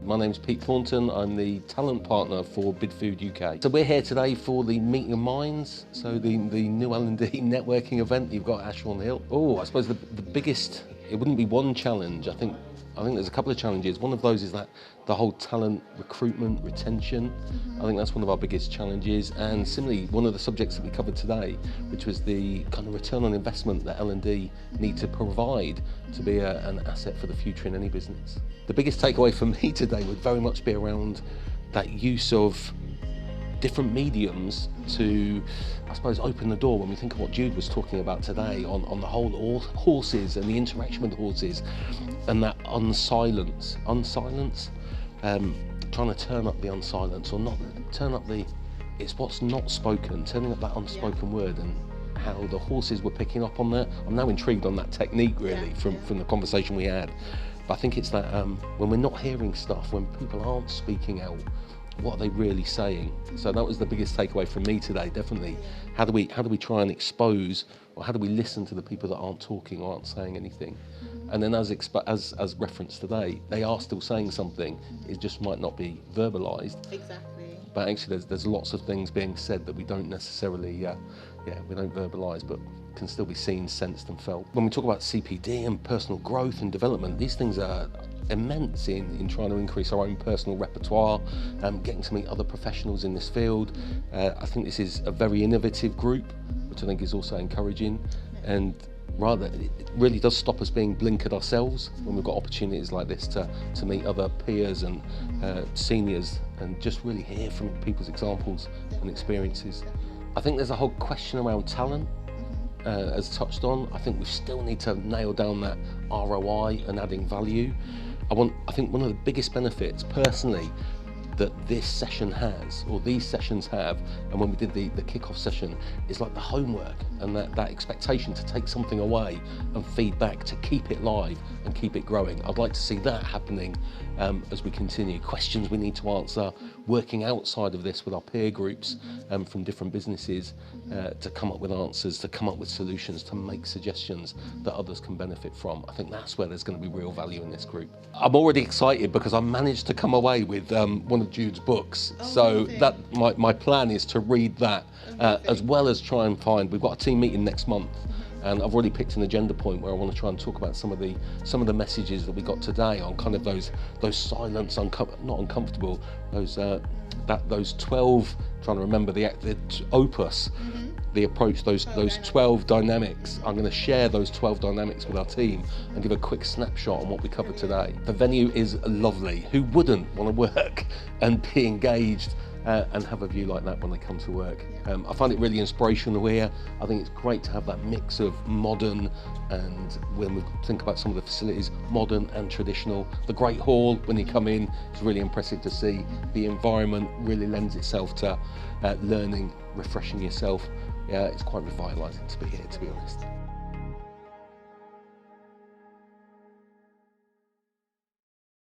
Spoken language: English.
My name's Pete Thornton. I'm the talent partner for Bid Food UK. So we're here today for the Meeting of Minds, so the new L&D networking event you've got at Ashorne Hill. Oh, I suppose the biggest, it wouldn't be one challenge. I think there's a couple of challenges. One of those is that the whole talent recruitment, retention. I think that's one of our biggest challenges. And similarly, one of the subjects that we covered today, which was the kind of return on investment that L&D need to provide to be an asset for the future in any business. The biggest takeaway for me today would very much be around that use of different mediums to, I suppose, open the door. When we think of what Jude was talking about today on the whole horses and the interaction with the horses and that unsilence, trying to turn up the unsilence, or not turn up it's what's not spoken, turning up that unspoken word, and how the horses were picking up on that. I'm now intrigued on that technique really from the conversation we had. But I think it's that when we're not hearing stuff, when people aren't speaking out, what are they really saying? So that was the biggest takeaway from me today, definitely. How do we try and expose, or how do we listen to the people that aren't talking or aren't saying anything? And then as referenced today, they are still saying something, it just might not be verbalised. Exactly. But actually there's lots of things being said that we don't necessarily, we don't verbalise, but can still be seen, sensed and felt. When we talk about CPD and personal growth and development, these things are immense in trying to increase our own personal repertoire, getting to meet other professionals in this field. I think this is a very innovative group, which I think is also encouraging, and rather it really does stop us being blinkered ourselves when we've got opportunities like this to meet other peers and seniors and just really hear from people's examples and experiences. I think there's a whole question around talent, as touched on. I think we still need to nail down that ROI and adding value. I think one of the biggest benefits personally that this session has, or these sessions have, and when we did the kick-off session, is like the homework and that expectation to take something away and feedback, to keep it live and keep it growing. I'd like to see that happening as we continue. Questions we need to answer, working outside of this with our peer groups from different businesses to come up with answers, to come up with solutions, to make suggestions that others can benefit from. I think that's where there's going to be real value in this group. I'm already excited because I managed to come away with one of Jude's books. So that my plan is to read that as well as try and find, we've got a team meeting next month, and I've already picked an agenda point where I want to try and talk about some of the messages that we got today on kind of those silence, not uncomfortable, those 12, trying to remember the opus, the approach, those 12 dynamics. I'm going to share those 12 dynamics with our team and give a quick snapshot on what we covered today. The venue is lovely. Who wouldn't want to work and be engaged and have a view like that when they come to work? I find it really inspirational here. I think it's great to have that mix of modern, and when we think about some of the facilities, modern and traditional. The Great Hall, when you come in, it's really impressive to see. The environment really lends itself to learning, refreshing yourself. Yeah, it's quite revitalising to be here, to be honest.